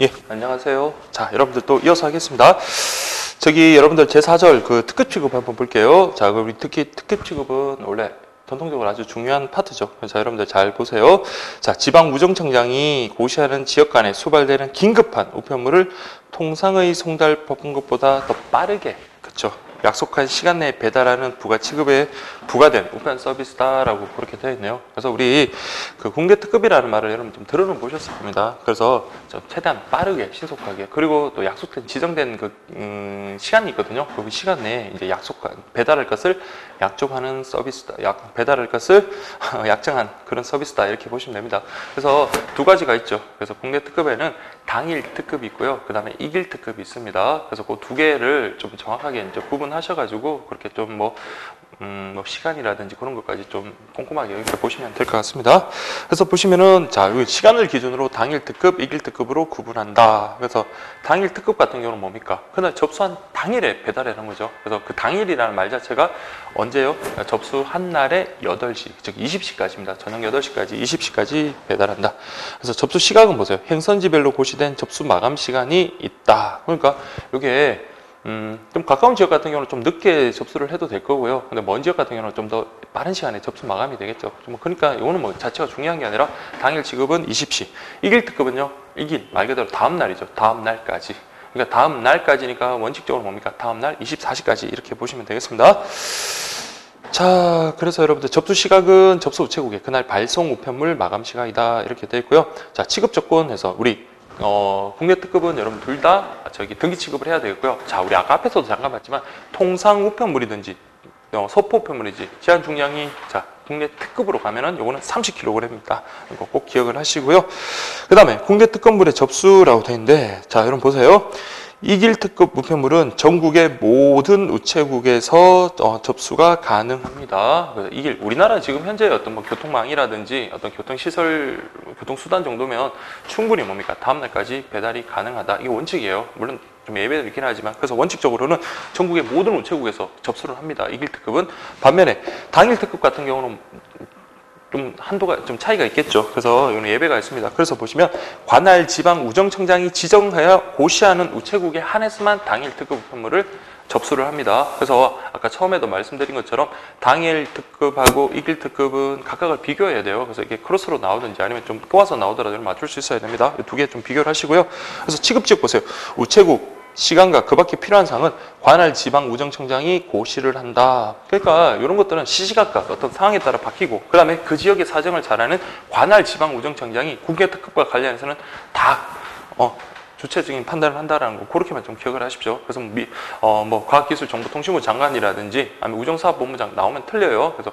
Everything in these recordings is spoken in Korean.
예, 안녕하세요. 자, 여러분들 또 이어서 하겠습니다. 여러분들 제4절 그 특급 취급 한번 볼게요. 자, 그럼 특히 특급 취급은 원래 전통적으로 아주 중요한 파트죠. 자, 여러분들 잘 보세요. 자, 지방우정청장이 고시하는 지역 간에 수발되는 긴급한 우편물을 통상의 송달 뽑은 것보다 더 빠르게, 그쵸? 약속한 시간 내에 배달하는 부가취급에 부과된 우편 서비스다라고 그렇게 되어 있네요. 그래서 우리 그 국내 특급이라는 말을 여러분 좀 들어는 보셨을 겁니다. 그래서 좀 최대한 빠르게, 신속하게, 그리고 또 약속된 지정된 그 시간이 있거든요. 그 시간 내에 이제 약속한 배달할 것을 약속하는 서비스다. 배달할 것을 약정한 그런 서비스다 이렇게 보시면 됩니다. 그래서 두 가지가 있죠. 그래서 국내 특급에는 당일 특급이 있고요. 그 다음에 이길 특급이 있습니다. 그래서 그 두 개를 좀 정확하게 이제 구분하셔가지고 그렇게 좀 뭐 시간이라든지 그런 것까지 좀 꼼꼼하게 이렇게 보시면 될 것 같습니다. 그래서 보시면은 자, 여기 시간을 기준으로 당일 특급, 이길 특급으로 구분한다. 그래서 당일 특급 같은 경우는 뭡니까? 그날 접수한 당일에 배달하는 거죠. 그래서 그 당일이라는 말 자체가 언제요? 접수한 날에 8시, 즉 20시까지입니다. 저녁 8시까지, 20시까지 배달한다. 그래서 접수 시각은 보세요. 행선지별로 고시된 접수 마감 시간이 있다. 그러니까 이게 좀 가까운 지역 같은 경우는 좀 늦게 접수를 해도 될 거고요. 근데 먼 지역 같은 경우는 좀 더 빠른 시간에 접수 마감이 되겠죠. 그러니까 이거는 뭐 자체가 중요한 게 아니라 당일 지급은 20시. 이길 특급은요, 이길 말 그대로 다음 날이죠. 다음 날까지. 그러니까 다음 날까지니까 원칙적으로 뭡니까? 다음 날 24시까지 이렇게 보시면 되겠습니다. 자, 그래서 여러분들 접수 시각은 접수 우체국에 그날 발송 우편물 마감 시각이다 이렇게 되어 있고요. 자, 취급 조건에서 우리 국내 특급은 여러분 둘 다 등기 취급을 해야 되겠고요. 자, 우리 아까 앞에서도 잠깐 봤지만 통상 우편물이든지 소포 우편물이지 제한 중량이 자 국내 특급으로 가면은 요거는 30kg입니다. 이거 꼭 기억을 하시고요. 그 다음에 국내 특급물의 접수라고 되어 있는데 자, 여러분 보세요. 이길 특급 우편물은 전국의 모든 우체국에서 접수가 가능합니다. 그래서 이길 우리나라 지금 현재 어떤 뭐 교통망이라든지 어떤 교통시설, 교통수단 정도면 충분히 뭡니까? 다음 날까지 배달이 가능하다. 이게 원칙이에요. 물론 좀 예외도 있긴 하지만 그래서 원칙적으로는 전국의 모든 우체국에서 접수를 합니다. 이길 특급은. 반면에 당일 특급 같은 경우는 좀 한도가 좀 차이가 있겠죠. 그래서 이거는 예배가 있습니다. 그래서 보시면 관할 지방 우정청장이 지정하여 고시하는 우체국에 한해서만 당일 특급 우편물을 접수를 합니다. 그래서 아까 처음에도 말씀드린 것처럼 당일 특급하고 이길 특급은 각각을 비교해야 돼요. 그래서 이게 크로스로 나오든지 아니면 좀 꼬아서 나오더라도 맞출 수 있어야 됩니다. 두 개 좀 비교를 하시고요. 그래서 취급지역 보세요. 우체국 시간과 그 밖에 필요한 사항은 관할 지방 우정청장이 고시를 한다. 그러니까 이런 것들은 시시각각 어떤 상황에 따라 바뀌고 그 다음에 그 지역의 사정을 잘 아는 관할 지방 우정청장이 국내 특급과 관련해서는 다 주체적인 판단을 한다라는 거 그렇게만 좀 기억을 하십시오. 그래서 뭐 과학기술정보통신부 장관이라든지 아니면 우정사업본부장 나오면 틀려요. 그래서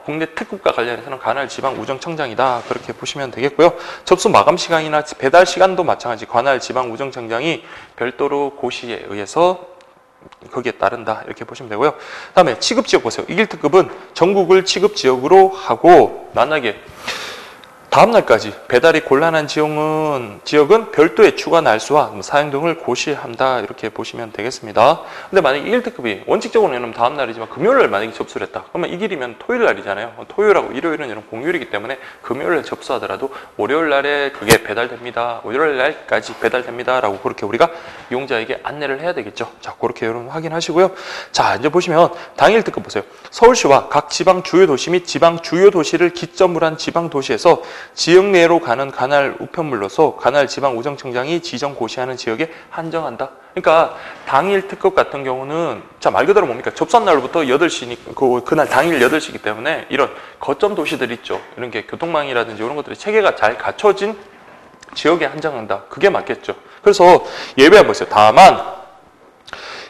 국내 특급과 관련해서는 관할 지방 우정청장이다 그렇게 보시면 되겠고요. 접수 마감 시간이나 배달 시간도 마찬가지 관할 지방 우정청장이 별도로 고시에 의해서 거기에 따른다 이렇게 보시면 되고요. 그다음에 취급지역 보세요. 이길 특급은 전국을 취급지역으로 하고 만약에 다음 날까지 배달이 곤란한 지역은 별도의 추가 날수와 사용 등을 고시한다 이렇게 보시면 되겠습니다. 근데 만약에 1특급이 원칙적으로는 다음 날이지만 금요일날 만약에 접수를 했다. 그러면 이 길이면 토요일 날이잖아요. 토요일하고 일요일은 이런 공휴일이기 때문에 금요일에 접수하더라도 월요일 날에 그게 배달됩니다. 월요일 날까지 배달됩니다. 라고 그렇게 우리가 이용자에게 안내를 해야 되겠죠. 자, 그렇게 여러분 확인하시고요. 자, 이제 보시면 당일 특급 보세요. 서울시와 각 지방 주요 도시 및 지방 주요 도시를 기점으로 한 지방 도시에서 지역 내로 가는 관할 우편물로서 관할 지방 우정청장이 지정 고시하는 지역에 한정한다. 그러니까 당일 특급 같은 경우는 자, 말 그대로 뭡니까? 접수한 날부터 8시니까 그날 당일 8시이기 때문에 이런 거점 도시들 있죠. 이런 게 교통망이라든지 이런 것들이 체계가 잘 갖춰진 지역에 한정한다. 그게 맞겠죠. 그래서 예외한 보세요. 다만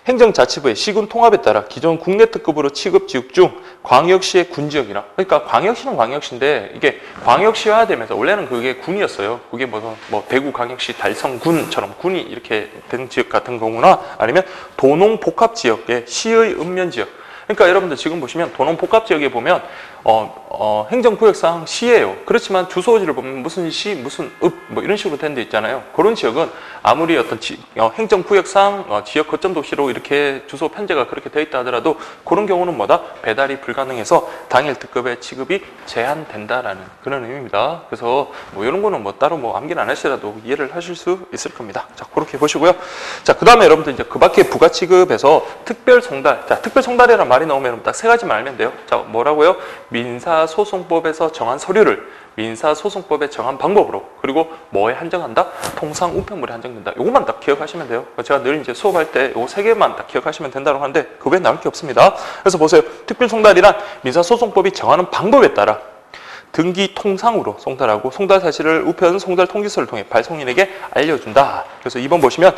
행정자치부의 시군 통합에 따라 기존 국내 특급으로 취급 지역 중 광역시의 군지역이나 그러니까 광역시는 광역시인데 이게 광역시화되면서 원래는 그게 군이었어요. 그게 뭐 대구 광역시 달성군처럼 군이 이렇게 된 지역 같은 경우나 아니면 도농 복합 지역의 시의 읍면 지역 그러니까 여러분들 지금 보시면 도농복합지역에 보면 행정구역상 시예요. 그렇지만 주소지를 보면 무슨 시, 무슨 읍 뭐 이런 식으로 된 데 있잖아요. 그런 지역은 아무리 어떤 행정구역상 지역 거점 도시로 이렇게 주소 편제가 그렇게 돼 있다 하더라도 그런 경우는 뭐다? 배달이 불가능해서 당일 특급의 취급이 제한된다라는 그런 의미입니다. 그래서 뭐 이런 거는 뭐 따로 뭐 암기는 안 하시더라도 이해를 하실 수 있을 겁니다. 자, 그렇게 보시고요. 자, 그 다음에 여러분들 이제 그 밖에 부가 취급에서 특별 송달. 자, 특별 송달이라는 말이 나오면 딱 세 가지만 알면 돼요. 자, 뭐라고요? 민사소송법에서 정한 서류를 민사소송법에 정한 방법으로 그리고 뭐에 한정한다? 통상 우편물에 한정된다. 이것만 딱 기억하시면 돼요. 제가 늘 이제 수업할 때 요 세 개만 딱 기억하시면 된다고 하는데 그 외에 나올 게 없습니다. 그래서 보세요. 특별 송달이란 민사소송법이 정하는 방법에 따라 등기 통상으로 송달하고 송달 사실을 우편 송달 통지서를 통해 발송인에게 알려준다. 그래서 2번 보시면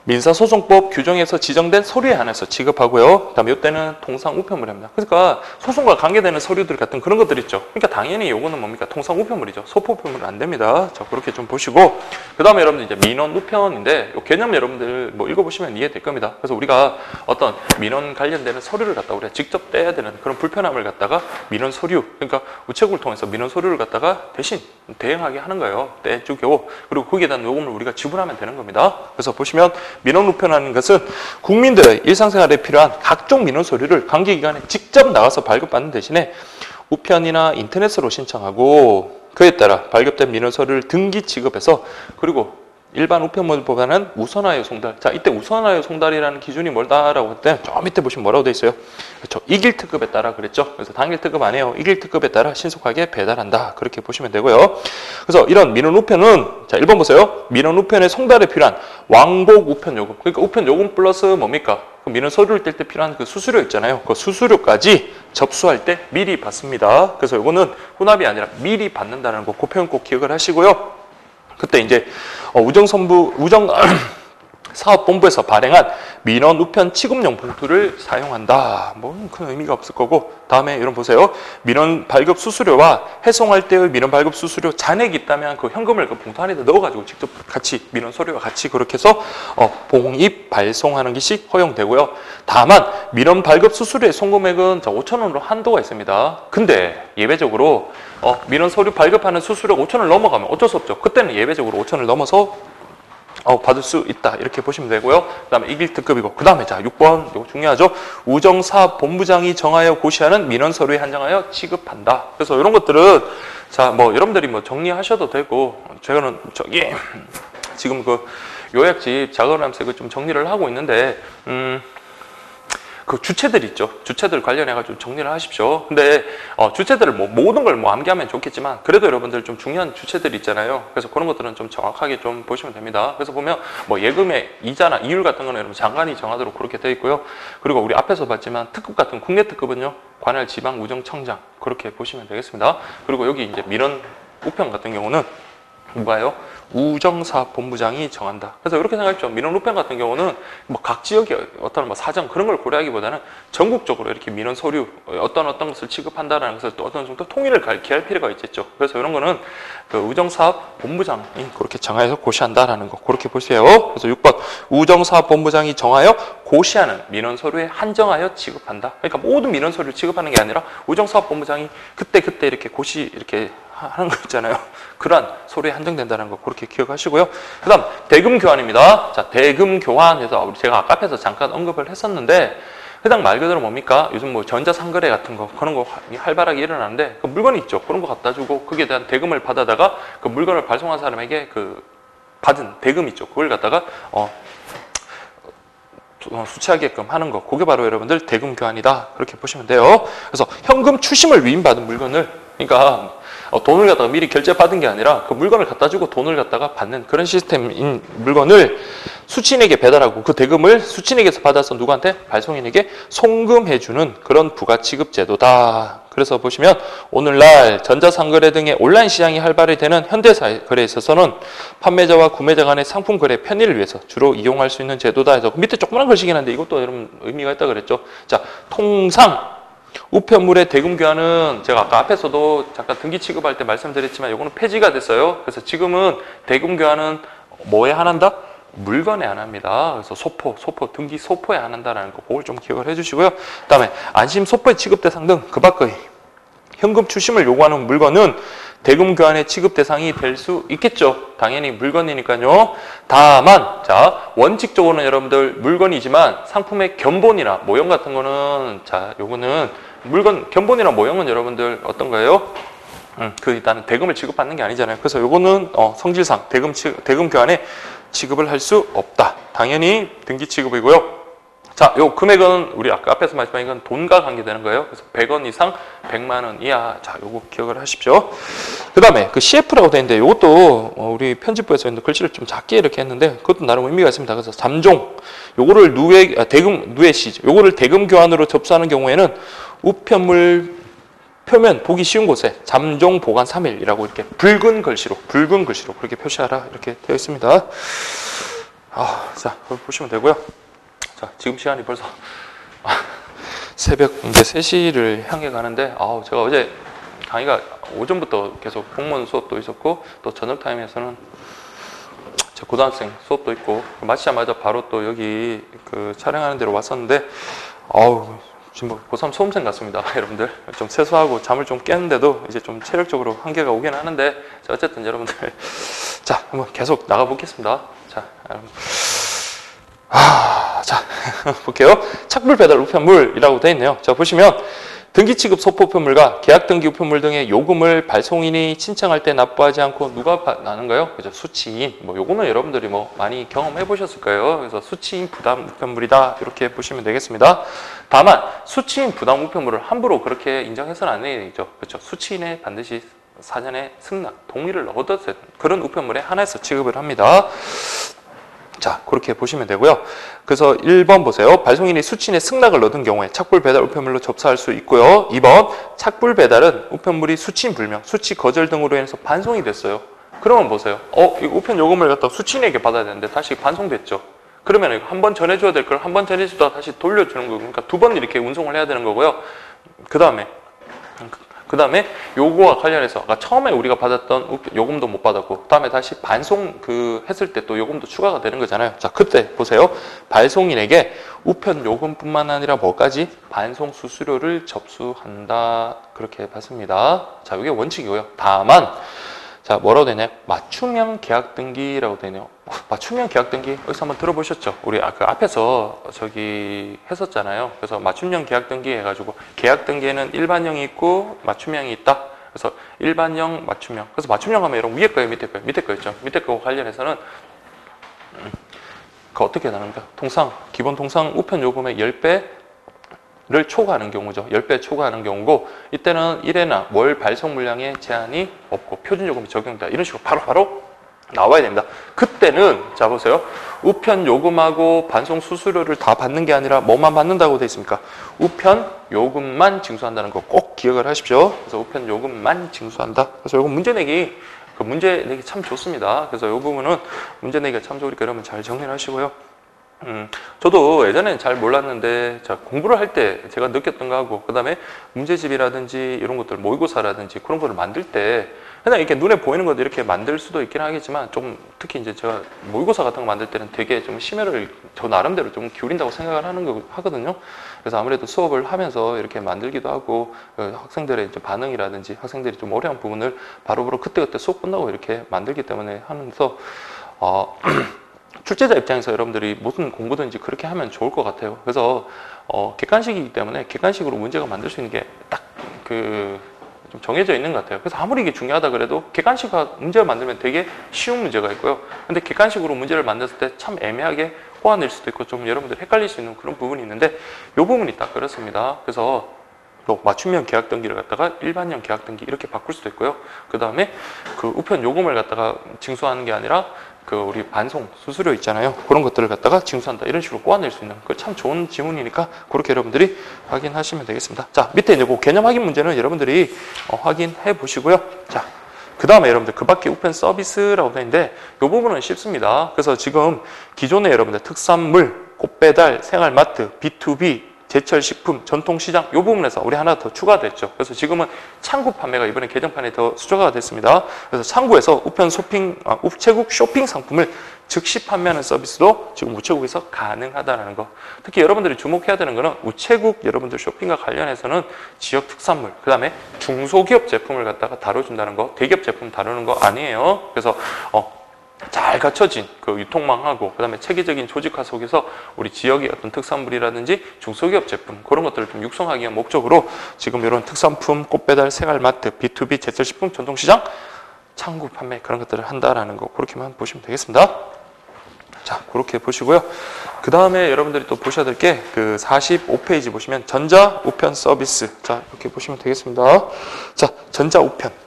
민사소송법 규정에서 지정된 서류에 한해서 취급하고요. 그다음에 이때는 통상 우편물입니다. 그러니까 소송과 관계되는 서류들 같은 그런 것들 있죠. 그러니까 당연히 요거는 뭡니까? 통상 우편물이죠. 소포 우편물은 안 됩니다. 자, 그렇게 좀 보시고 그다음에 여러분들 이제 민원 우편인데 요 개념 여러분들 뭐 읽어보시면 이해될 겁니다. 그래서 우리가 어떤 민원 관련되는 서류를 갖다가 우리가 직접 떼야 되는 그런 불편함을 갖다가 민원 서류 그러니까 우체국을 통해서 민원 서류를 갖다가 대신 대행하게 하는 거예요. 떼주고 그리고 거기에 대한 요금을 우리가 지불하면 되는 겁니다. 그래서 보시면 민원 우편하는 것은 국민들의 일상생활에 필요한 각종 민원 서류를 관계기관에 직접 나가서 발급받는 대신에 우편이나 인터넷으로 신청하고 그에 따라 발급된 민원 서류를 등기 취급해서 그리고 일반 우편물보다는 우선하여 송달. 자, 이때 우선하여 송달이라는 기준이 뭐다라고 할 때 저 밑에 보시면 뭐라고 돼 있어요? 그렇죠. 이길 특급에 따라 그랬죠. 그래서 당일 특급 안 해요. 이길 특급에 따라 신속하게 배달한다. 그렇게 보시면 되고요. 그래서 이런 민원 우편은 자, 1번 보세요. 민원 우편의 송달에 필요한 왕복 우편 요금. 그러니까 우편 요금 플러스 뭡니까? 그 민원 서류를 뗄 때 필요한 그 수수료 있잖아요. 그 수수료까지 접수할 때 미리 받습니다. 그래서 이거는 혼합이 아니라 미리 받는다는 거 그 표현 꼭 기억을 하시고요. 그때 이제 사업본부에서 발행한 민원 우편 취급용 봉투를 사용한다. 뭐 큰 의미가 없을 거고 다음에 이런 보세요. 민원 발급 수수료와 해송할 때의 민원 발급 수수료 잔액이 있다면 그 현금을 그 봉투 안에다 넣어가지고 직접 같이 민원 서류와 같이 그렇게 해서 봉입 발송하는 것이 허용되고요. 다만 민원 발급 수수료의 송금액은 5,000원으로 한도가 있습니다. 근데 예외적으로 민원 서류 발급하는 수수료가 5,000원을 넘어가면 어쩔 수 없죠. 그때는 예외적으로 5,000원을 넘어서 받을 수 있다. 이렇게 보시면 되고요. 그 다음에 이길 특급이고. 그 다음에 자, 6번. 이거 중요하죠. 우정사업본부장이 정하여 고시하는 민원 서류에 한정하여 취급한다. 그래서 이런 것들은 자, 뭐 여러분들이 뭐 정리하셔도 되고, 제가는 지금 그 요약집 작업을 하면서 좀 정리를 하고 있는데, 그 주체들 있죠. 주체들 관련해가지고 정리를 하십시오. 근데 주체들을 뭐 모든 걸 뭐 암기하면 좋겠지만 그래도 여러분들 좀 중요한 주체들이 있잖아요. 그래서 그런 것들은 좀 정확하게 좀 보시면 됩니다. 그래서 보면 뭐 예금의 이자나 이율 같은 거는 여러분 장관이 정하도록 그렇게 되어 있고요. 그리고 우리 앞에서 봤지만 특급 같은 국내 특급은요. 관할 지방 우정청장 그렇게 보시면 되겠습니다. 그리고 여기 이제 민원 우편 같은 경우는 누가요? 우정사업본부장이 정한다. 그래서 이렇게 생각했죠. 민원 우편 같은 경우는 뭐 각 지역의 어떤 뭐 사정 그런 걸 고려하기보다는 전국적으로 이렇게 민원 서류 어떤 것을 취급한다라는 것을 또 어떤 정도 통일을 기할 필요가 있겠죠. 그래서 이런 거는 그 우정사업본부장이 그렇게 정하여서 고시한다라는 거 그렇게 보세요. 그래서 6번 우정사업본부장이 정하여 고시하는 민원 서류에 한정하여 취급한다. 그러니까 모든 민원 서류를 취급하는 게 아니라 우정사업본부장이 그때 이렇게 고시 이렇게 하는 거 있잖아요. 그러한 소리에 한정된다는 거 그렇게 기억하시고요. 그 다음 대금 교환입니다. 자, 대금 교환해서 제가 아까 앞에서 잠깐 언급을 했었는데 해당 말 그대로 뭡니까? 요즘 뭐 전자상거래 같은 거 그런 거 활발하게 일어나는데 그 물건이 있죠. 그런 거 갖다 주고 거기에 대한 대금을 받아다가 그 물건을 발송한 사람에게 그 받은 대금 있죠. 그걸 갖다가 수취하게끔 하는 거 그게 바로 여러분들 대금 교환이다. 그렇게 보시면 돼요. 그래서 현금 추심을 위임받은 물건을 그러니까 돈을 갖다가 미리 결제받은 게 아니라 그 물건을 갖다 주고 돈을 갖다가 받는 그런 시스템인 물건을 수취인에게 배달하고 그 대금을 수취인에게서 받아서 누구한테? 발송인에게 송금해주는 그런 부가취급 제도다. 그래서 보시면 오늘날 전자상거래 등의 온라인 시장이 활발히 되는 현대사거래에 있어서는 판매자와 구매자 간의 상품 거래 편의를 위해서 주로 이용할 수 있는 제도다 해서 밑에 조그만 글씨긴 한데 이것도 여러분 의미가 있다 그랬죠. 자, 통상 우편물의 대금 교환은 제가 아까 앞에서도 잠깐 등기 취급할 때 말씀드렸지만 이거는 폐지가 됐어요. 그래서 지금은 대금 교환은 뭐에 한한다? 물건에 안 합니다. 그래서 소포 등기 소포에 안 한다는 거 그걸 좀 기억을 해주시고요. 그다음에 안심 소포의 취급 대상 등 그 밖의 현금 출심을 요구하는 물건은 대금 교환의 취급 대상이 될 수 있겠죠. 당연히 물건이니까요. 다만 자 원칙적으로는 여러분들 물건이지만 상품의 견본이나 모형 같은 거는 자 요거는 물건 견본이나 모형은 여러분들 어떤 거예요? 일단은 대금을 지급받는 게 아니잖아요. 그래서 요거는 성질상 대금 교환에 지급을 할 수 없다. 당연히 등기 취급이고요. 자, 요 금액은 우리 아까 앞에서 말씀한 이건 돈과 관계되는 거예요. 그래서 100원 이상 100만 원 이하. 자, 요거 기억을 하십시오. 그다음에 그 CF라고 되어 있는데 요것도 우리 편집부에서 글씨를 좀 작게 이렇게 했는데 그것도 나름 의미가 있습니다. 그래서 잠종 요거를 누회시 요거를 대금 교환으로 접수하는 경우에는 우편물 표면 보기 쉬운 곳에 잠종 보관 3일이라고 이렇게 붉은 글씨로 그렇게 표시하라 이렇게 되어 있습니다. 자, 보시면 되고요. 자, 지금 시간이 벌써 새벽 이제 3시를 향해 가는데 제가 어제 강의가 오전부터 계속 공무원 수업도 있었고 또 저녁 타임에서는 제 고등학생 수업도 있고 마치자마자 바로 또 여기 그 촬영하는 데로 왔었는데 지금 뭐 고3 수험생 같습니다. 여러분들 좀 세수하고 잠을 좀 깼는데도 이제 좀 체력적으로 한계가 오긴 하는데 자, 어쨌든 여러분들 자 한번 계속 나가 보겠습니다. 자 여러분 자 볼게요. 착불 배달 우편물이라고 되어 있네요. 자 보시면 등기 취급 소포 우편물과 계약 등기 우편물 등의 요금을 발송인이 신청할 때 납부하지 않고 누가 나는가요? 그죠? 수취인. 뭐 요거는 여러분들이 뭐 많이 경험해 보셨을 거예요. 그래서 수취인 부담 우편물이다 이렇게 보시면 되겠습니다. 다만 수취인 부담 우편물을 함부로 그렇게 인정해서는 안 되죠. 그렇죠? 수취인에 반드시 사전에 승낙 동의를 얻었을 그런 우편물에 한해서 취급을 합니다. 자, 그렇게 보시면 되고요. 그래서 1번 보세요. 발송인이 수취인의 승낙을 얻은 경우에 착불 배달 우편물로 접수할 수 있고요. 2번 착불 배달은 우편물이 수취인 불명, 수취 거절 등으로 인해서 반송이 됐어요. 그러면 보세요. 이 우편 요금을 갖다 수취인에게 받아야 되는데 다시 반송됐죠. 그러면 한 번 전해줘야 될 걸 한 번 전해주다가 다시 돌려주는 거고, 그러니까 2번 이렇게 운송을 해야 되는 거고요. 그 다음에 요거와 관련해서 아까 처음에 우리가 받았던 요금도 못 받았고 그 다음에 다시 반송 했을 때 또 요금도 추가가 되는 거잖아요. 자, 그때 보세요. 발송인에게 우편 요금뿐만 아니라 뭐까지? 반송 수수료를 접수한다. 그렇게 봤습니다. 자, 이게 원칙이고요. 다만 자, 뭐라고 되냐? 맞춤형 계약 등기라고 되네요. 맞춤형 계약 등기 여기서 한번 들어보셨죠? 우리 아까 앞에서 저기 했었잖아요. 그래서 맞춤형 계약 등기 해가지고 계약 등기에는 일반형이 있고 맞춤형이 있다. 그래서 일반형, 맞춤형. 그래서 맞춤형 하면 여러분 위에 거예요, 밑에 거예요? 밑에 거 있죠? 밑에 거 관련해서는 그 어떻게 나눕니까? 기본 통상 우편 요금의 10배를 초과하는 경우죠. 10배 초과하는 경우고 이때는 1회나 월 발송 물량에 제한이 없고 표준 요금이 적용된다. 이런 식으로 바로 나와야 됩니다. 그때는 자 보세요. 우편 요금하고 반송 수수료를 다 받는 게 아니라 뭐만 받는다고 되어 있습니까? 우편 요금만 징수한다는 거 꼭 기억을 하십시오. 그래서 우편 요금만 징수한다. 그래서 요거 문제 내기 참 좋습니다. 그래서 이 부분은 문제 내기가 참 좋으니까 여러분 잘 정리를 하시고요. 저도 예전에는 잘 몰랐는데 자, 공부를 할 때 제가 느꼈던 거하고 그 다음에 문제집이라든지 이런 것들 모의고사라든지 그런 거를 만들 때 그냥 이렇게 눈에 보이는 것도 이렇게 만들 수도 있긴 하겠지만 좀 특히 이제 제가 모의고사 같은 거 만들 때는 되게 좀 심혈을 저 나름대로 좀 기울인다고 생각을 하거든요. 그래서 아무래도 수업을 하면서 이렇게 만들기도 하고 학생들의 이제 반응이라든지 학생들이 좀 어려운 부분을 바로바로 그때그때 수업 끝나고 이렇게 만들기 때문에 하면서 출제자 입장에서 여러분들이 무슨 공부든지 그렇게 하면 좋을 것 같아요. 그래서 객관식이기 때문에 객관식으로 문제가 만들 수 있는 게 딱 좀 정해져 있는 것 같아요. 그래서 아무리 이게 중요하다 그래도 객관식으로 문제를 만들면 되게 쉬운 문제가 있고요. 근데 객관식으로 문제를 만들었을 때 참 애매하게 꼬아낼 수도 있고 좀 여러분들 헷갈릴 수 있는 그런 부분이 있는데 이 부분이 딱 그렇습니다. 그래서 맞춤형 계약 등기를 갖다가 일반형 계약 등기 이렇게 바꿀 수도 있고요. 그 다음에 그 우편 요금을 갖다가 징수하는 게 아니라 그 우리 반송 수수료 있잖아요. 그런 것들을 갖다가 징수한다. 이런 식으로 꼬아낼 수 있는 그 참 좋은 지문이니까 그렇게 여러분들이 확인하시면 되겠습니다. 자, 밑에 이제 그 개념 확인 문제는 여러분들이 확인해 보시고요. 자, 그 다음에 여러분들 그 밖에 우편 서비스라고 되어 있는데 이 부분은 쉽습니다. 그래서 지금 기존에 여러분들 특산물, 꽃배달, 생활마트, B2B 제철 식품, 전통시장 이 부분에서 우리 하나 더 추가됐죠. 그래서 지금은 창구 판매가 이번에 개정판에 더 수정화가 됐습니다. 그래서 창구에서 우편 우체국 쇼핑 상품을 즉시 판매하는 서비스도 지금 우체국에서 가능하다는 거. 특히 여러분들이 주목해야 되는 거는 우체국 여러분들 쇼핑과 관련해서는 지역 특산물, 그 다음에 중소기업 제품을 갖다가 다뤄준다는 거, 대기업 제품 다루는 거 아니에요. 그래서 잘 갖춰진 그 유통망하고 그 다음에 체계적인 조직화 속에서 우리 지역의 어떤 특산물이라든지 중소기업 제품 그런 것들을 좀 육성하기 위한 목적으로 지금 이런 특산품, 꽃배달, 생활마트, B2B, 제철식품, 전통시장, 창구 판매 그런 것들을 한다라는 거 그렇게만 보시면 되겠습니다. 자, 그렇게 보시고요. 그 다음에 여러분들이 또 보셔야 될 게 그 45페이지 보시면 전자우편 서비스. 자, 이렇게 보시면 되겠습니다. 자, 전자우편.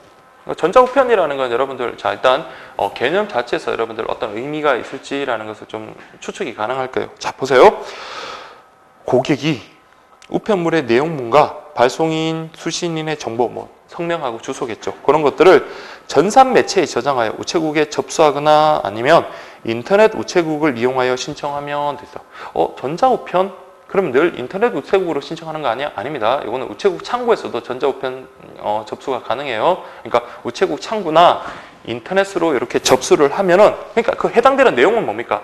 전자우편이라는 건 여러분들 자 일단 개념 자체에서 여러분들 어떤 의미가 있을지라는 것을 좀 추측이 가능할 거예요. 자, 보세요. 고객이 우편물의 내용물과 발송인, 수신인의 정보, 뭐 성명하고 주소겠죠. 그런 것들을 전산 매체에 저장하여 우체국에 접수하거나 아니면 인터넷 우체국을 이용하여 신청하면 되죠. 전자우편? 그러면 늘 인터넷 우체국으로 신청하는 거 아니야? 아닙니다. 이거는 우체국 창구에서도 전자우편 접수가 가능해요. 그러니까 우체국 창구나 인터넷으로 이렇게 접수를 하면은 그러니까 그 해당되는 내용은 뭡니까?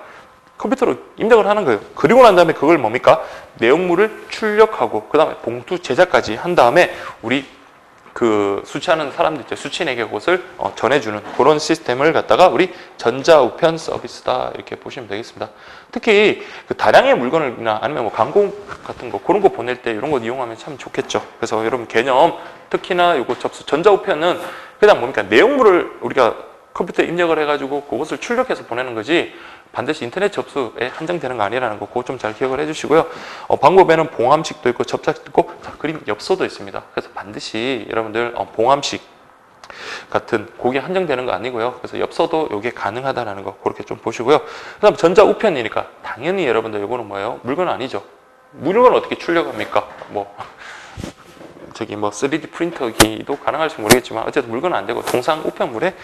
컴퓨터로 입력을 하는 거예요. 그리고 난 다음에 그걸 뭡니까? 내용물을 출력하고 그 다음에 봉투 제작까지 한 다음에 우리 그 수취하는 사람들 있죠. 수취인에게 그것을 전해주는 그런 시스템을 갖다가 우리 전자우편 서비스다 이렇게 보시면 되겠습니다. 특히 그 다량의 물건을나 아니면 뭐 광고 같은 거 그런 거 보낼 때 이런 거 이용하면 참 좋겠죠. 그래서 여러분 개념 특히나 이거 접수 전자우편은 그냥 뭡니까? 내용물을 우리가 컴퓨터에 입력을 해가지고 그것을 출력해서 보내는 거지 반드시 인터넷 접수에 한정되는 거 아니라는 거 그거 좀 잘 기억을 해주시고요. 방법에는 봉함식도 있고 접착도 있고 자, 그림 엽서도 있습니다. 그래서 반드시 여러분들 봉함식 같은 그게 한정되는 거 아니고요. 그래서 엽서도 이게 가능하다는 거 그렇게 좀 보시고요. 그 다음 전자우편이니까 당연히 여러분들 이거는 뭐예요? 물건 아니죠. 물건을 어떻게 출력합니까? 뭐 3D 프린터기도 가능할지 모르겠지만 어쨌든 물건은 안 되고 통상 우편물에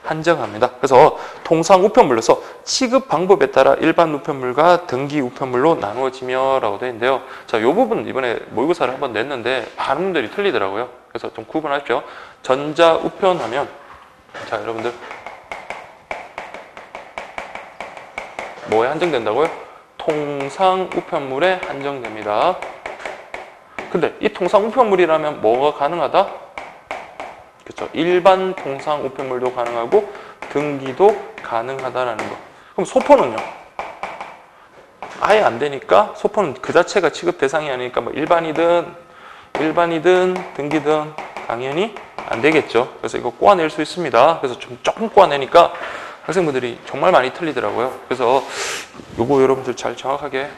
한정합니다. 그래서 통상 우편물로서 취급 방법에 따라 일반 우편물과 등기 우편물로 나누어지며 라고 되어 있는데요. 자, 이 부분 이번에 모의고사를 한번 냈는데 많은 분들이 틀리더라고요. 그래서 좀 구분하십시오. 전자 우편 하면 자, 여러분들 뭐에 한정된다고요? 통상 우편물에 한정됩니다. 근데 이 통상 우편물이라면 뭐가 가능하다? 그렇죠. 일반 통상 우편물도 가능하고 등기도 가능하다라는 거. 그럼 소포는요? 아예 안 되니까 소포는 그 자체가 취급 대상이 아니니까 뭐 일반이든 등기든 당연히 안 되겠죠. 그래서 이거 꼬아낼 수 있습니다. 그래서 좀 조금 꼬아내니까 학생분들이 정말 많이 틀리더라고요. 그래서 요거 여러분들 잘 정확하게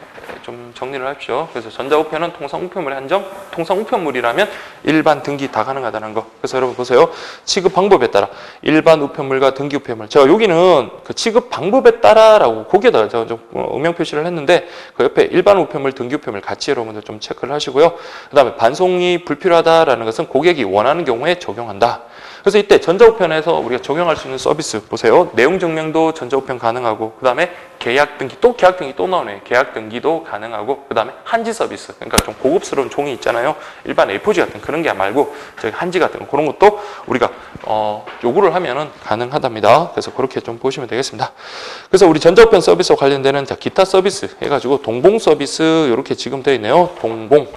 좀 정리를 하십시오. 그래서 전자우편은 통상 우편물에 한정, 통상 우편물이라면 일반 등기 다 가능하다는 거. 그래서 여러분 보세요. 취급 방법에 따라 일반 우편물과 등기 우편물. 제가 여기는 그 취급 방법에 따라라고 거기에다 제가 좀 음영 표시를 했는데 그 옆에 일반 우편물, 등기 우편물 같이 여러분들 좀 체크를 하시고요. 그 다음에 반송이 불필요하다라는 것은 고객이 원하는 경우에 적용한다. 그래서 이때 전자우편에서 우리가 적용할 수 있는 서비스 보세요. 내용 증명도 전자우편 가능하고 그 다음에 계약 등기 또 나오네요. 계약 등기도 가능하고 그 다음에 한지 서비스 그러니까 좀 고급스러운 종이 있잖아요. 일반 A4지 같은 그런 게 말고 저기 한지 같은 거 그런 것도 우리가 요구를 하면은 가능하답니다. 그래서 그렇게 좀 보시면 되겠습니다. 그래서 우리 전자우편 서비스와 관련되는 기타 서비스 해가지고 동봉 서비스 이렇게 지금 되어 있네요. 동봉.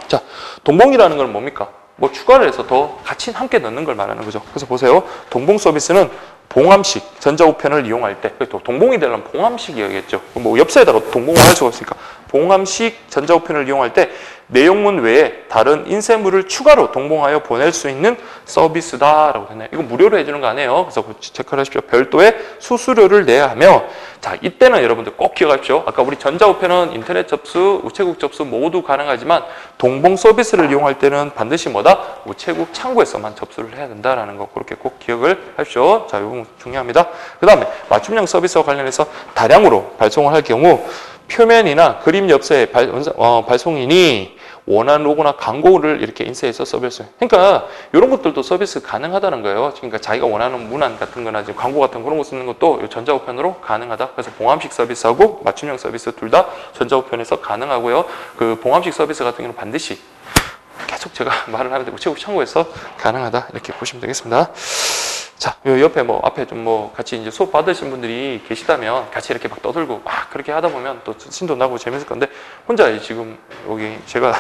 자, 동봉이라는 건 뭡니까? 뭐 추가를 해서 더 같이 함께 넣는 걸 말하는 거죠. 그래서 보세요. 동봉 서비스는 봉함식 전자우편을 이용할 때 또 동봉이 되려면 봉함식이어야겠죠. 뭐 엽서에다가 동봉을 할 수가 있으니까 봉함식 전자우편을 이용할 때 내용문 외에 다른 인쇄물을 추가로 동봉하여 보낼 수 있는 서비스다라고 되네요. 이거 무료로 해주는 거 아니에요. 그래서 체크를 하십시오. 별도의 수수료를 내야 하며 자, 이때는 여러분들 꼭 기억하십시오. 아까 우리 전자우편은 인터넷 접수, 우체국 접수 모두 가능하지만 동봉 서비스를 이용할 때는 반드시 뭐다? 우체국 창구에서만 접수를 해야 된다라는 거 그렇게 꼭 기억을 하십시오. 자, 이거 중요합니다. 그 다음에 맞춤형 서비스와 관련해서 다량으로 발송을 할 경우 표면이나 그림 엽서의 발송인이 원하는 로고나 광고를 이렇게 인쇄해서 서비스. 그러니까 이런 것들도 서비스 가능하다는 거예요. 그러니까 자기가 원하는 문안 같은 거나 지금 광고 같은 그런 거 쓰는 것도 전자우편으로 가능하다. 그래서 봉함식 서비스하고 맞춤형 서비스 둘 다 전자우편에서 가능하고요. 그 봉함식 서비스 같은 경우는 반드시 계속 제가 말을 하는데 우체국 창구에서 가능하다. 이렇게 보시면 되겠습니다. 자, 요 옆에 뭐 앞에 좀 뭐 같이 이제 수업 받으신 분들이 계시다면 같이 이렇게 막 떠들고 막 그렇게 하다 보면 또 신도 나고 재밌을 건데 혼자 지금 여기 제가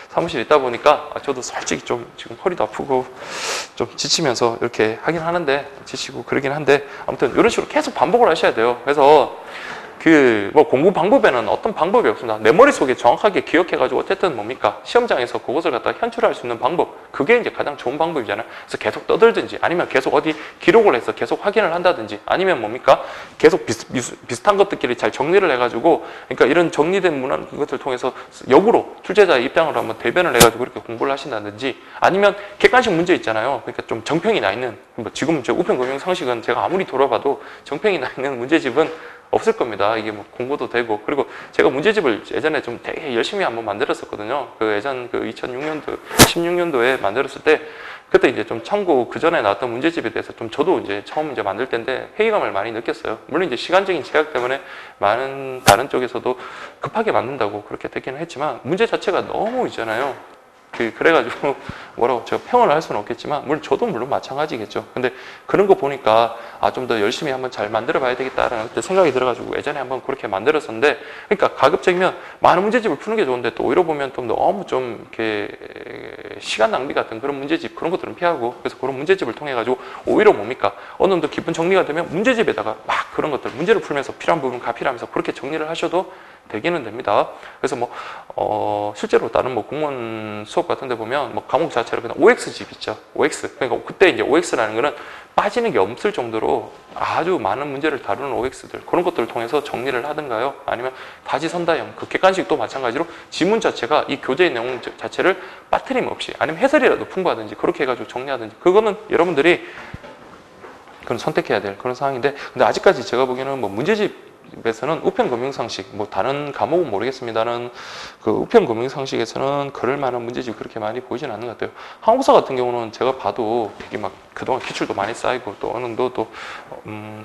사무실에 있다 보니까 저도 솔직히 좀 지금 허리도 아프고 좀 지치면서 이렇게 하긴 하는데 지치고 그러긴 한데 아무튼 이런 식으로 계속 반복을 하셔야 돼요. 그래서 그 뭐 공부 방법에는 어떤 방법이 없습니다. 내 머릿속에 정확하게 기억해가지고 어쨌든 뭡니까 시험장에서 그것을 갖다 현출할 수 있는 방법, 그게 이제 가장 좋은 방법이잖아요. 그래서 계속 떠들든지 아니면 계속 어디 기록을 해서 계속 확인을 한다든지 아니면 뭡니까 계속 비슷한 것들끼리 잘 정리를 해가지고, 그러니까 이런 정리된 문화 것을 통해서 역으로 출제자의 입장으로 한번 대변을 해가지고 그렇게 공부를 하신다든지, 아니면 객관식 문제 있잖아요. 그러니까 좀 정평이 나 있는, 뭐 지금 제 우편금융상식은 제가 아무리 돌아봐도 정평이 나 있는 문제집은 없을 겁니다. 이게 뭐 공부도 되고, 그리고 제가 문제집을 예전에 좀 되게 열심히 한번 만들었었거든요. 그 예전 그 2006년도, 16년도에 만들었을 때, 그때 이제 좀 참고 그 전에 나왔던 문제집에 대해서 좀 저도 이제 처음 이제 만들 때인데 회의감을 많이 느꼈어요. 물론 이제 시간적인 제약 때문에 많은 다른 쪽에서도 급하게 만든다고 그렇게 됐기는 했지만 문제 자체가 너무 있잖아요. 그래가지고 뭐라고 제가 평을 할 수는 없겠지만 물론 저도 물론 마찬가지겠죠. 근데 그런 거 보니까 좀 더 열심히 한번 잘 만들어 봐야 되겠다라는 그때 생각이 들어가지고 예전에 한번 그렇게 만들었었는데, 그러니까 가급적이면 많은 문제집을 푸는 게 좋은데 또 오히려 보면 좀 너무 좀 이렇게 시간 낭비 같은 그런 문제집 그런 것들은 피하고, 그래서 그런 문제집을 통해 가지고 오히려 뭡니까 어느 정도 기본 정리가 되면 문제집에다가 막 그런 것들 문제를 풀면서 필요한 부분 가필하면서 그렇게 정리를 하셔도 되기는 됩니다. 그래서 뭐 실제로 다른 뭐 공무원 수업 같은 데 보면 뭐 과목 자체로 그냥 OX집 있죠. OX. 그러니까 그때 이제 OX라는 거는 빠지는 게 없을 정도로 아주 많은 문제를 다루는 OX들, 그런 것들을 통해서 정리를 하든가요. 아니면 다지선다형, 그 객관식도 마찬가지로 지문 자체가 이 교재의 내용 자체를 빠트림 없이 아니면 해설이라도 풍부하든지 그렇게 해가지고 정리하든지, 그거는 여러분들이 그건 선택해야 될 그런 상황인데, 근데 아직까지 제가 보기에는 뭐 문제집에서는 우편금융상식, 뭐 다른 과목은 모르겠습니다는 그 우편금융상식에서는 그럴 만한 문제집이 그렇게 많이 보이진 않는 것 같아요. 한국사 같은 경우는 제가 봐도 되게 막 그동안 기출도 많이 쌓이고 또 어느 정도 또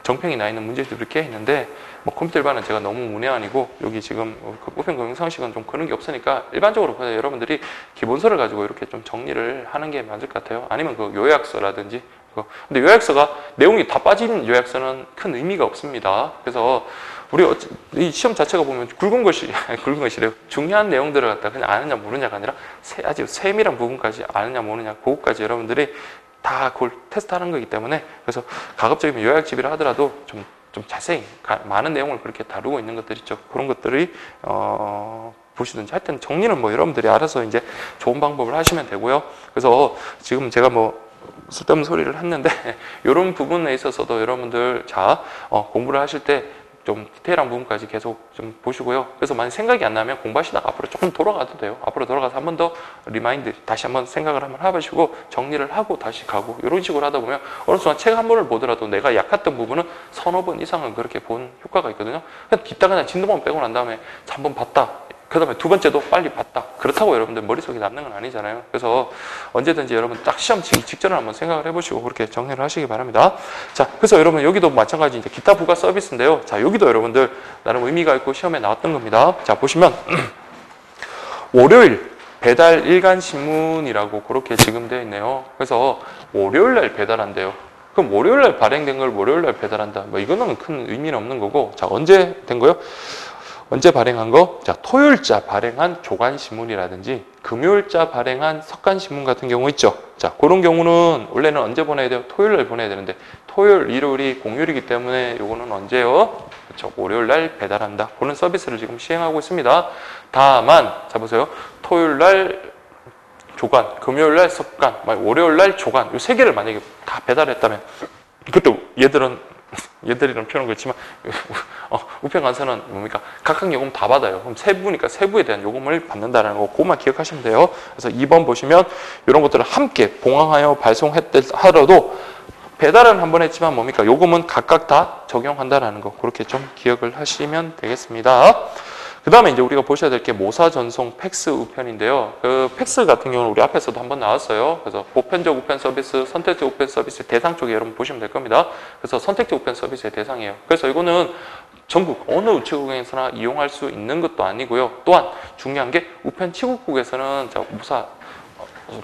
정평이 나 있는 문제집이 꽤 있는데, 뭐 컴퓨터 일반은 제가 너무 문외한이고 여기 지금 그 우편금융상식은 좀 그런 게 없으니까 일반적으로 그냥 여러분들이 기본서를 가지고 이렇게 좀 정리를 하는 게 맞을 것 같아요. 아니면 그 요약서라든지. 근데 요약서가 내용이 다 빠진 요약서는 큰 의미가 없습니다. 그래서 우리 이 시험 자체가 보면 굵은 것이래요. 중요한 내용들을 갖다 그냥 아느냐 모르냐가 아니라 아주 세밀한 부분까지 아느냐 모르냐, 그것까지 여러분들이 다 그걸 테스트하는 거기 때문에, 그래서 가급적이면 요약집이라 하더라도 좀 자세히 많은 내용을 그렇게 다루고 있는 것들 있죠. 그런 것들이 보시든지, 하여튼 정리는 뭐 여러분들이 알아서 이제 좋은 방법을 하시면 되고요. 그래서 지금 제가 뭐 쓸데없는 소리를 했는데 이런 부분에 있어서도 여러분들 공부를 하실 때 좀 디테일한 부분까지 계속 좀 보시고요. 그래서 만약 생각이 안 나면 공부하시다가 앞으로 조금 돌아가도 돼요. 앞으로 돌아가서 한 번 더 리마인드 다시 한번 생각을 한번 해보시고 정리를 하고 다시 가고, 이런 식으로 하다 보면 어느 순간 책 한 번을 보더라도 내가 약했던 부분은 서너 번 이상은 그렇게 본 효과가 있거든요. 그냥 뒷다 그냥 진도만 빼고 난 다음에 한 번 봤다, 그 다음에 두 번째도 빨리 봤다, 그렇다고 여러분들 머릿속에 남는 건 아니잖아요. 그래서 언제든지 여러분 딱 시험 치기 직전에 한번 생각을 해보시고 그렇게 정리를 하시기 바랍니다. 자, 그래서 여러분 여기도 마찬가지 이제 기타 부가 서비스인데요. 자, 여기도 여러분들 나름 의미가 있고 시험에 나왔던 겁니다. 자, 보시면 월요일 배달 일간 신문이라고 그렇게 지금 되어 있네요. 그래서 월요일 날 배달한대요. 그럼 월요일 날 발행된 걸 월요일 날 배달한다, 뭐 이거는 큰 의미는 없는 거고. 자, 언제 된 거요? 언제 발행한 거? 자, 토요일자 발행한 조간신문이라든지 금요일자 발행한 석간신문 같은 경우 있죠. 자, 그런 경우는 원래는 언제 보내야 돼요? 토요일 날 보내야 되는데 토요일, 일요일이 공휴일이기 때문에 요거는 언제요? 그렇죠. 월요일 날 배달한다. 그런 서비스를 지금 시행하고 있습니다. 다만 자 보세요. 토요일 날 조간, 금요일 날 석간, 월요일 날 조간, 이 세 개를 만약에 다 배달했다면, 그때 얘들이랑 표현은 그렇지만 우편 간사는 뭡니까? 각각 요금 다 받아요. 그럼 세부니까 세부에 대한 요금을 받는다는 거, 그것만 기억하시면 돼요. 그래서 2번 보시면 이런 것들을 함께 봉항하여 발송하더라도 배달은 한 번 했지만 뭡니까? 요금은 각각 다 적용한다는 거, 그렇게 좀 기억을 하시면 되겠습니다. 그 다음에 이제 우리가 보셔야 될 게 모사 전송 팩스 우편인데요. 그 팩스 같은 경우는 우리 앞에서도 한번 나왔어요. 그래서 보편적 우편 서비스, 선택적 우편 서비스 대상 쪽에 여러분 보시면 될 겁니다. 그래서 선택적 우편 서비스의 대상이에요. 그래서 이거는 전국 어느 우체국에서나 이용할 수 있는 것도 아니고요. 또한 중요한 게 우편 취급국에서는 모사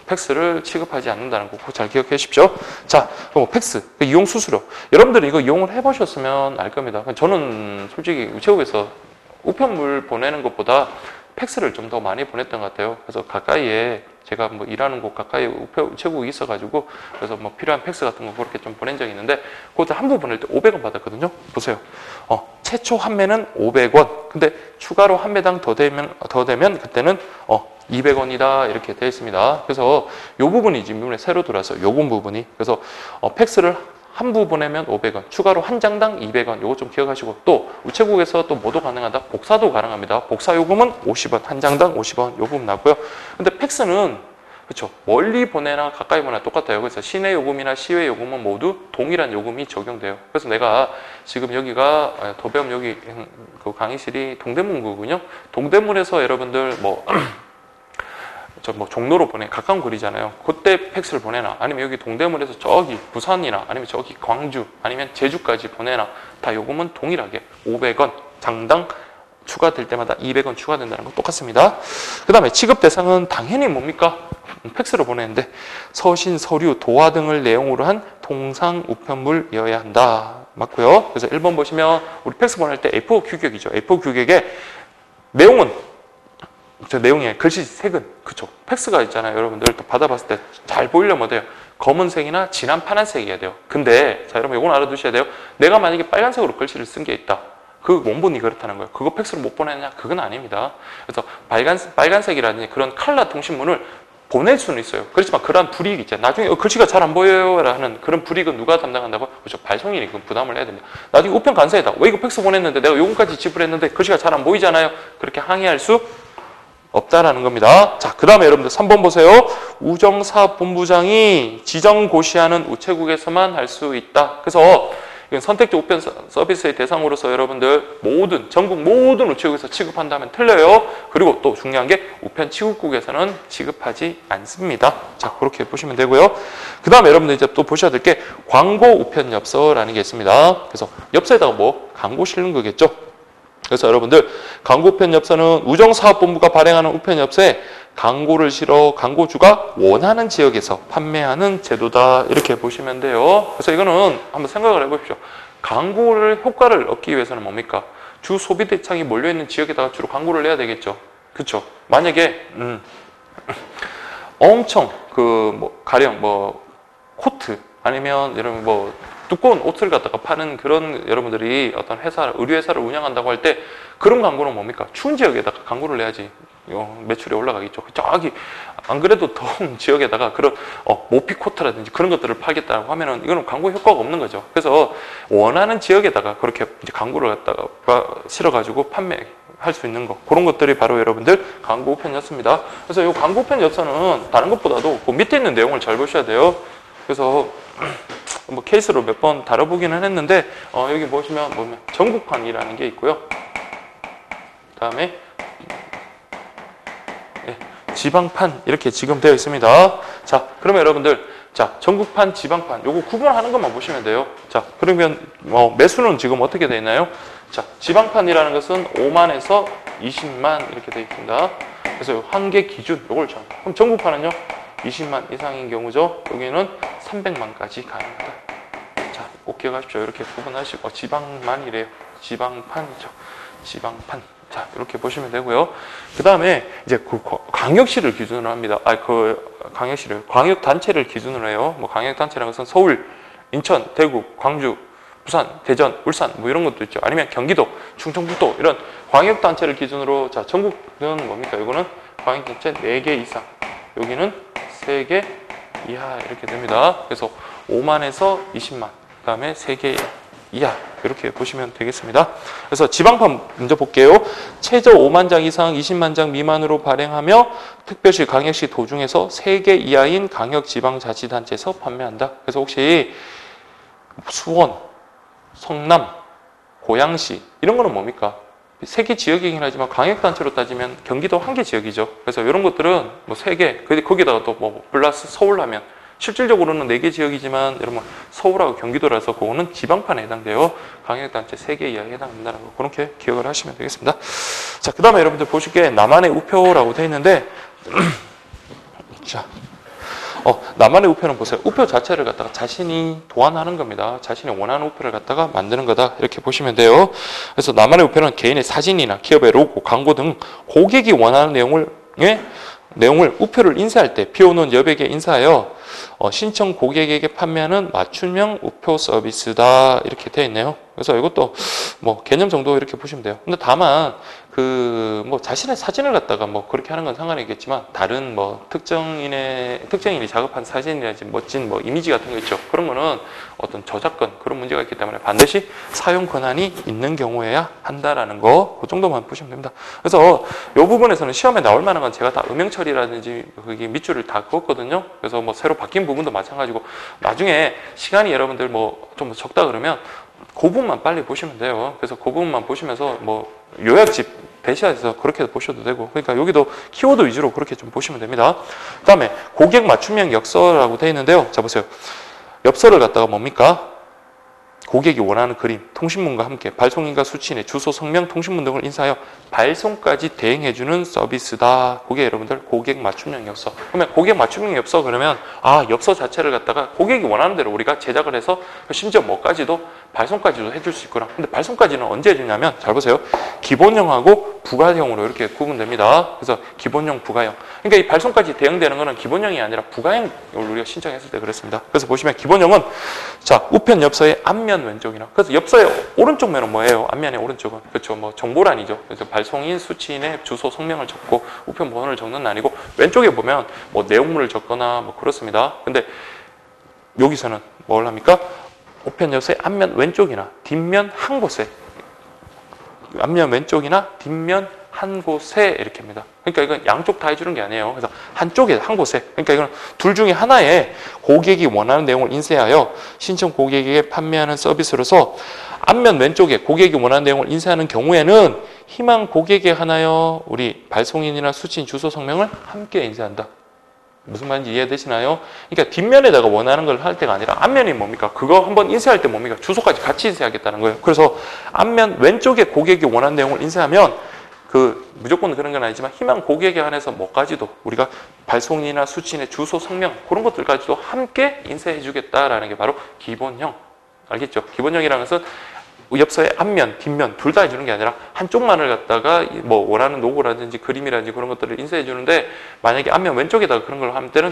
팩스를 취급하지 않는다는 거 꼭 잘 기억해 주십시오. 자, 그럼 팩스, 이용 수수료. 여러분들이 이거 이용을 해보셨으면 알 겁니다. 저는 솔직히 우체국에서 우편물 보내는 것보다 팩스를 좀 더 많이 보냈던 것 같아요. 그래서 가까이에 제가 뭐 일하는 곳 가까이에 우체국이 있어가지고 그래서 뭐 필요한 팩스 같은 거 그렇게 좀 보낸 적이 있는데 그것도 한 부 보낼 때 500원 받았거든요. 보세요. 최초 판매는 500원. 근데 추가로 한 매당 더 되면 그때는 200원이다 이렇게 되어 있습니다. 그래서 이 부분이 지금 이번에 새로 들어왔어요. 요금 부분이. 그래서 팩스를 한 부 보내면 500원, 추가로 한 장당 200원, 요거 좀 기억하시고, 또 우체국에서 또 뭐도 가능하다? 복사도 가능합니다. 복사 요금은 50원, 한 장당 50원 요금 나고요. 근데 팩스는 그렇죠, 멀리 보내나 가까이 보내나 똑같아요. 그래서 시내 요금이나 시외 요금은 모두 동일한 요금이 적용돼요. 그래서 내가 지금 여기가 도배업 여기 그 강의실이 동대문구군요. 동대문에서 여러분들 뭐 종로로 가까운 거리잖아요. 그때 팩스를 보내나, 아니면 여기 동대문에서 저기 부산이나, 아니면 저기 광주, 아니면 제주까지 보내나, 다 요금은 동일하게 500원, 장당 추가될 때마다 200원 추가된다는 건 똑같습니다. 그 다음에 취급 대상은 당연히 뭡니까? 팩스로 보내는데 서신, 서류, 도화 등을 내용으로 한 통상 우편물이어야 한다. 맞고요. 그래서 1번 보시면 우리 팩스 보낼 때 A4 규격이죠. A4 규격의 내용은 내용에 글씨 색은 그쵸, 팩스가 있잖아요. 여러분들 또 받아봤을 때 잘 보이려면 어때요? 검은색이나 진한 파란색이어야 돼요. 근데 자 여러분 이건 알아두셔야 돼요. 내가 만약에 빨간색으로 글씨를 쓴 게 있다, 그 원본이 그렇다는 거예요. 그거 팩스로 못 보내냐? 그건 아닙니다. 그래서 빨간색이라든지 그런 컬러 통신문을 보낼 수는 있어요. 그렇지만 그런 불이익이 있잖아요. 나중에 글씨가 잘 안 보여요 라는 그런 불이익은 누가 담당한다고? 그렇죠, 발송인이 그 부담을 해야 됩니다. 나중에 우편 간사에다 왜 이거 팩스 보냈는데 내가 요금까지 지불했는데 글씨가 잘 안 보이잖아요. 그렇게 항의할 수 없다라는 겁니다. 자, 그 다음에 여러분들 3번 보세요. 우정사업본부장이 지정고시하는 우체국에서만 할 수 있다. 그래서 이건 선택적 우편 서비스의 대상으로서 여러분들 전국 모든 우체국에서 취급한다면 틀려요. 그리고 또 중요한 게 우편 취급국에서는 취급하지 않습니다. 자, 그렇게 보시면 되고요. 그 다음에 여러분들 이제 또 보셔야 될 게 광고 우편 엽서라는 게 있습니다. 그래서 엽서에다가 뭐 광고 실는 거겠죠. 그래서 여러분들 광고 우편 엽서는 우정사업본부가 발행하는 우편 엽서에 광고를 실어 광고주가 원하는 지역에서 판매하는 제도다. 이렇게 보시면 돼요. 그래서 이거는 한번 생각을 해보십시오. 광고를 효과를 얻기 위해서는 뭡니까? 주 소비 대상이 몰려있는 지역에다가 주로 광고를 내야 되겠죠. 그렇죠? 만약에 엄청 가령 코트 아니면 여러분 두꺼운 옷을 갖다가 파는 그런 여러분들이 어떤 의류회사를 운영한다고 할 때 그런 광고는 뭡니까? 추운 지역에다가 광고를 내야지 매출이 올라가겠죠. 저기 안 그래도 더운 지역에다가 그런 모피 코트라든지 그런 것들을 팔겠다고 하면은 이거는 광고 효과가 없는 거죠. 그래서 원하는 지역에다가 그렇게 이제 광고를 갖다가 실어가지고 판매할 수 있는 거, 그런 것들이 바로 여러분들 광고 우편이었습니다. 그래서 이 광고 우편 엽서는 다른 것보다도 그 밑에 있는 내용을 잘 보셔야 돼요. 그래서 케이스로 몇 번 다뤄보기는 했는데 여기 보시면 전국판이라는 게 있고요. 그 다음에 지방판 이렇게 지금 되어 있습니다. 자, 그러면 여러분들 전국판, 지방판 요거 구분하는 것만 보시면 돼요. 자, 그러면 매수는 지금 어떻게 되어 있나요? 자, 지방판이라는 것은 5만에서 20만 이렇게 되어 있습니다. 그래서 한계 기준 요걸 그럼 전국판은요? 20만 이상인 경우죠. 여기는 300만까지 가능하다. 자, 꼭 기억하십시오. 이렇게 구분하시고 지방만이래요. 지방판이죠. 지방판. 자, 이렇게 보시면 되고요. 그 다음에 이제 광역시를 기준으로 합니다. 광역시를 광역단체를 기준으로 해요. 광역단체라는 것은 서울, 인천, 대구, 광주, 부산, 대전, 울산 이런 것도 있죠. 아니면 경기도, 충청북도 이런 광역단체를 기준으로 전국은 뭡니까? 이거는 광역단체 4개 이상. 여기는 3개 이하 이렇게 됩니다. 그래서 5만에서 20만, 그 다음에 3개 이하 이렇게 보시면 되겠습니다. 그래서 지방판 먼저 볼게요. 최저 5만 장 이상 20만 장 미만으로 발행하며 특별시, 강역시 도중에서 3개 이하인 강역지방자치단체에서 판매한다. 그래서 혹시 수원, 성남, 고양시 이런 거는 뭡니까? 3개 지역이긴 하지만 광역단체로 따지면 경기도 1개 지역이죠. 그래서 이런 것들은 3개, 거기다가 또 플러스 서울 하면 실질적으로는 4개 지역이지만 여러분 서울하고 경기도라서 그거는 지방판에 해당돼요. 광역단체 3개 이하에 해당된다는 거 그렇게 기억을 하시면 되겠습니다. 자, 그 다음에 여러분들 보실 게 나만의 우표라고 되어 있는데 자, 나만의 우표는 보세요. 우표 자체를 갖다가 자신이 도안하는 겁니다. 자신이 원하는 우표를 갖다가 만드는 거다. 이렇게 보시면 돼요. 그래서 나만의 우표는 개인의 사진이나 기업의 로고, 광고 등 고객이 원하는 내용을 우표를 인쇄할 때 피워놓은 여백에 인쇄하여 신청 고객에게 판매하는 맞춤형 우표 서비스다. 이렇게 되어 있네요. 그래서 이것도 뭐 개념 정도 이렇게 보시면 돼요. 근데 다만 뭐 자신의 사진을 갖다가 뭐 그렇게 하는 건 상관이 있겠지만 다른 뭐 특정인이 작업한 사진이라든지 멋진 뭐 이미지 같은 거 있죠. 그런 거는 어떤 저작권 그런 문제가 있기 때문에 반드시 사용 권한이 있는 경우에야 한다라는 거 그 정도만 보시면 됩니다. 그래서 이 부분에서는 시험에 나올 만한 건 제가 다 음영 처리라든지 그게 밑줄을 다 그었거든요. 그래서 뭐 새로 바뀐 부분도 마찬가지고 나중에 시간이 여러분들 뭐 좀 적다 그러면 그 부분만 빨리 보시면 돼요. 그래서 그 부분만 보시면서 뭐 요약집 대시해서 그렇게 보셔도 되고, 그러니까 여기도 키워드 위주로 그렇게 좀 보시면 됩니다. 그 다음에 고객 맞춤형 엽서라고 되어 있는데요. 자 보세요. 엽서를 갖다가 뭡니까? 고객이 원하는 그림, 통신문과 함께 발송인과 수취인의 주소, 성명, 통신문 등을 인쇄하여 발송까지 대행해주는 서비스다. 그게 여러분들 고객 맞춤형 엽서. 그러면 고객 맞춤형 엽서 그러면 엽서 자체를 갖다가 고객이 원하는 대로 우리가 제작을 해서 심지어 뭐까지도 발송까지도 해줄 수 있구나. 근데 발송까지는 언제 해주냐면 잘 보세요. 기본형하고 부가형으로 이렇게 구분됩니다. 그래서 기본형, 부가형. 그러니까 이 발송까지 대응되는 거는 기본형이 아니라 부가형을 우리가 신청했을 때 그랬습니다. 그래서 보시면 기본형은 자 우편 엽서의 앞면 왼쪽이나 그래서 엽서의 오른쪽 면은 뭐예요? 앞면의 오른쪽은 그렇죠. 뭐 정보란이죠. 그래서 발송인, 수취인의 주소, 성명을 적고 우편 번호를 적는 란이고 왼쪽에 보면 뭐 내용물을 적거나 뭐 그렇습니다. 근데 여기서는 뭘 합니까? 우편 엽서의 앞면 왼쪽이나 뒷면 한 곳에 앞면 왼쪽이나 뒷면 한 곳에 이렇게 합니다. 그러니까 이건 양쪽 다 해주는 게 아니에요. 그래서 한쪽에 한 곳에 그러니까 이건 둘 중에 하나에 고객이 원하는 내용을 인쇄하여 신청 고객에게 판매하는 서비스로서 앞면 왼쪽에 고객이 원하는 내용을 인쇄하는 경우에는 희망 고객에 한하여 우리 발송인이나 수취인 주소 성명을 함께 인쇄한다. 무슨 말인지 이해되시나요? 그러니까 뒷면에다가 원하는 걸 할 때가 아니라 앞면이 뭡니까? 그거 한번 인쇄할 때 뭡니까? 주소까지 같이 인쇄하겠다는 거예요. 그래서 앞면 왼쪽에 고객이 원하는 내용을 인쇄하면 무조건 그런 건 아니지만 희망 고객에 한해서 뭐까지도 우리가 발송인이나 수취인의 주소, 성명 그런 것들까지도 함께 인쇄해 주겠다라는 게 바로 기본형. 알겠죠? 기본형이라는 것은 엽서의 앞면, 뒷면 둘 다 해주는 게 아니라 한쪽만을 갖다가 뭐 원하는 로고라든지 그림이라든지 그런 것들을 인쇄해 주는데 만약에 앞면 왼쪽에다가 그런 걸 하면 때는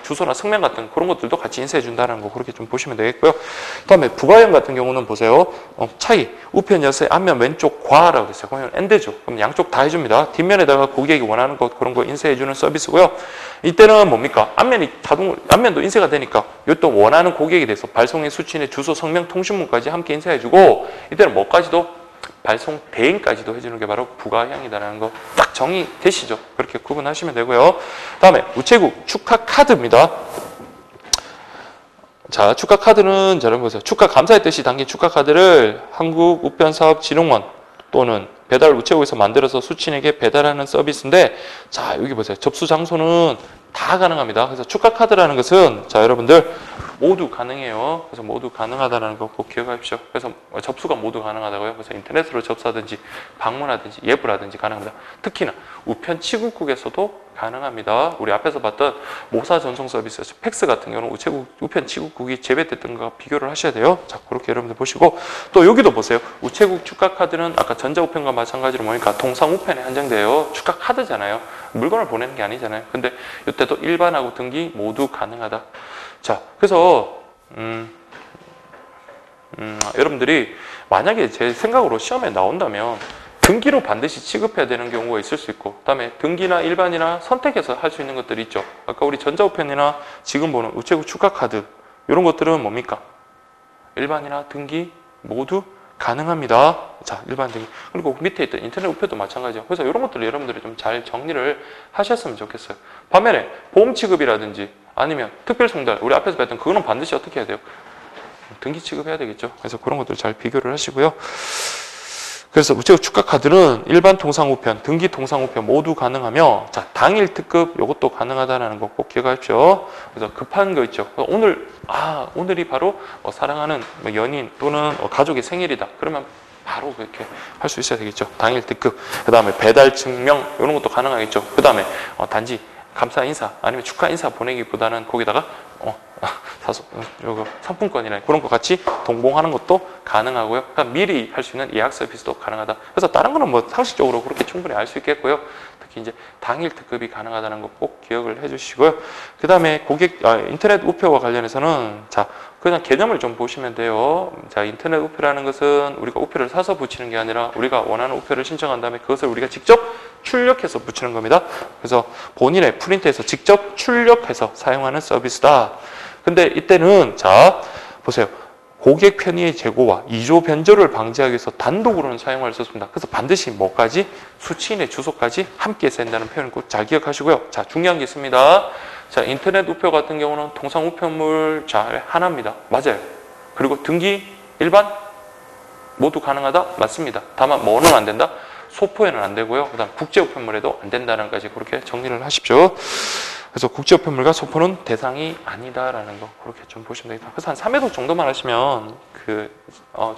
주소나 성명 같은 그런 것들도 같이 인쇄해 준다는 거 그렇게 좀 보시면 되겠고요. 그다음에 부가형 같은 경우는 보세요. 차이 우편 엽서의 앞면 왼쪽 과라고 됐어요. 그러면 엔드죠. 그럼 양쪽 다 해줍니다. 뒷면에다가 고객이 원하는 것 그런 거 인쇄해 주는 서비스고요. 이때는 뭡니까? 앞면도 인쇄가 되니까 이것도 원하는 고객에 대해서 발송인, 수취인의 주소, 성명, 통신문까지 함께 인쇄해 주고 이때는 뭐까지도 발송 대행까지도 해주는 게 바로 부가형이다라는 거 딱 정의되시죠? 그렇게 구분하시면 되고요. 다음에 우체국 축하 카드입니다. 자, 축하 카드는 자, 여러분 보세요. 축하 감사의 뜻이 담긴 축하 카드를 한국우편사업진흥원 또는 배달 우체국에서 만들어서 수취인에게 배달하는 서비스인데 자, 여기 보세요. 접수 장소는 다 가능합니다. 그래서 축하 카드라는 것은 자, 여러분들 모두 가능해요. 그래서 모두 가능하다는 거 꼭 기억하십시오. 그래서 접수가 모두 가능하다고요. 그래서 인터넷으로 접수하든지 방문하든지 예부라든지 가능합니다. 특히나 우편 취급국에서도 가능합니다. 우리 앞에서 봤던 모사 전송 서비스, 팩스 같은 경우는 우편 취급국이 재배됐던 것과 비교를 하셔야 돼요. 자, 그렇게 여러분들 보시고 또 여기도 보세요. 우체국 축하 카드는 아까 전자우편과 마찬가지로 뭐니까 동상우편에 한정돼요. 축하 카드잖아요. 물건을 보내는 게 아니잖아요. 근데 이때도 일반하고 등기 모두 가능하다. 자, 그래서 여러분들이 만약에 제 생각으로 시험에 나온다면 등기로 반드시 취급해야 되는 경우가 있을 수 있고 그다음에 등기나 일반이나 선택해서 할 수 있는 것들이 있죠. 아까 우리 전자우편이나 지금 보는 우체국 축하카드 이런 것들은 뭡니까? 일반이나 등기 모두 가능합니다. 자, 일반 등기. 그리고 밑에 있던 인터넷 우편도 마찬가지죠. 그래서 이런 것들을 여러분들이 좀 잘 정리를 하셨으면 좋겠어요. 반면에 보험 취급이라든지 아니면 특별 송달 우리 앞에서 봤던 그거는 반드시 어떻게 해야 돼요? 등기 취급해야 되겠죠. 그래서 그런 것들 잘 비교를 하시고요. 그래서 우체국 축하 카드는 일반 통상우편, 등기 통상우편 모두 가능하며 자, 당일 특급 이것도 가능하다는 거 꼭 기억하십시오. 그래서 급한 거 있죠. 오늘이 바로 사랑하는 연인 또는 가족의 생일이다. 그러면 바로 그렇게 할 수 있어야 되겠죠. 당일 특급. 그 다음에 배달 증명 이런 것도 가능하겠죠. 그 다음에 단지 감사 인사 아니면 축하 인사 보내기보다는 거기다가 상품권이나 그런 거 같이 동봉하는 것도 가능하고요. 그러니까 미리 할 수 있는 예약 서비스도 가능하다. 그래서 다른 거는 뭐 상식적으로 그렇게 충분히 알 수 있겠고요. 특히 이제 당일 특급이 가능하다는 거 꼭 기억을 해주시고요. 그 다음에 인터넷 우표와 관련해서는 자 그냥 개념을 좀 보시면 돼요. 자 인터넷 우표라는 것은 우리가 우표를 사서 붙이는 게 아니라 우리가 원하는 우표를 신청한 다음에 그것을 우리가 직접 출력해서 붙이는 겁니다. 그래서 본인의 프린터에서 직접 출력해서 사용하는 서비스다. 근데 이때는 자 보세요. 고객 편의의 제고와 이조 변조를 방지하기 위해서 단독으로는 사용할 수 없습니다. 그래서 반드시 뭐까지? 수취인의 주소까지 함께 쓴다는 표현을 꼭 잘 기억하시고요. 자, 중요한 게 있습니다. 자, 인터넷 우표 같은 경우는 통상 우표물 자 하나입니다. 맞아요. 그리고 등기 일반 모두 가능하다? 맞습니다. 다만 뭐는 안 된다? 소포에는 안 되고요. 그다음 국제 우표물에도 안 된다는 까지 그렇게 정리를 하십시오. 그래서 국제우편물과 소포는 대상이 아니다라는 거 그렇게 좀 보시면 되겠다. 그래서 한 3회독 정도만 하시면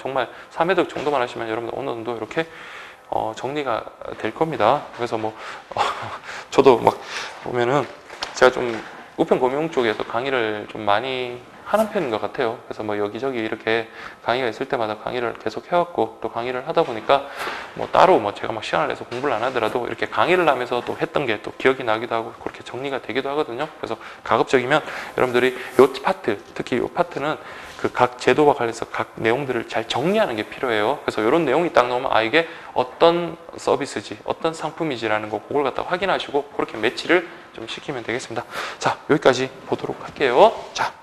정말 3회독 정도만 하시면 여러분들 어느 정도 이렇게 정리가 될 겁니다. 그래서 저도 막 보면은 제가 좀 우편 고명 쪽에서 강의를 좀 많이 하는 편인 것 같아요. 그래서 여기저기 이렇게 강의가 있을 때마다 강의를 계속 해왔고 또 강의를 하다 보니까 따로 제가 막 시간을 내서 공부를 안 하더라도 이렇게 강의를 하면서 또 했던 게 또 기억이 나기도 하고 그렇게 정리가 되기도 하거든요. 그래서 가급적이면 여러분들이 이 파트, 특히 이 파트는 그 각 제도와 관련해서 각 내용들을 잘 정리하는 게 필요해요. 그래서 이런 내용이 딱 나오면 이게 어떤 서비스지, 어떤 상품이지라는 거 그걸 갖다 확인하시고 그렇게 매치를 좀 시키면 되겠습니다. 자, 여기까지 보도록 할게요. 자.